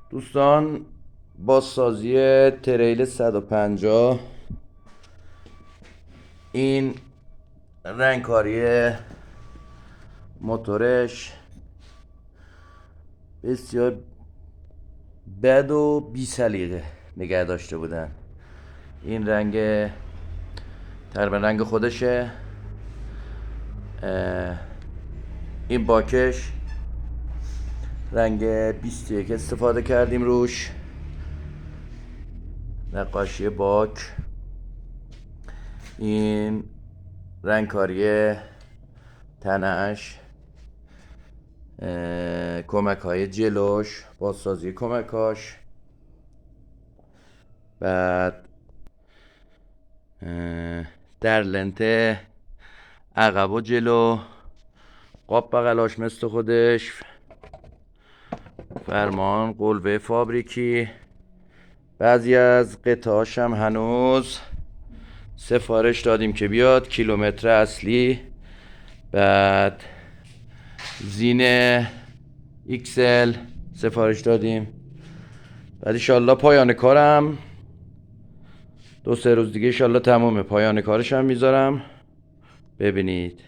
دوستان، بازسازی تریل 150. این رنگکاری موتورش بسیار بد و بی سلیقه نگه داشته بودن. این رنگ تقریبا رنگ خودشه. این باکش رنگ 21 استفاده کردیم روش، نقاشی باک. این رنگکاری تنهش، کمک های جلوش، بازسازی کمکاش. بعد در لنت عقب و جلو، قاب بغلاش مثل خودش، فرمان قلوه فابریکی. بعضی از قطعاش هم هنوز سفارش دادیم که بیاد، کیلومتر اصلی. بعد زین ایکسل سفارش دادیم. بعد انشالله پایان کارم 2-3 روز دیگه انشالله تمومه. پایان کارش هم میذارم ببینید.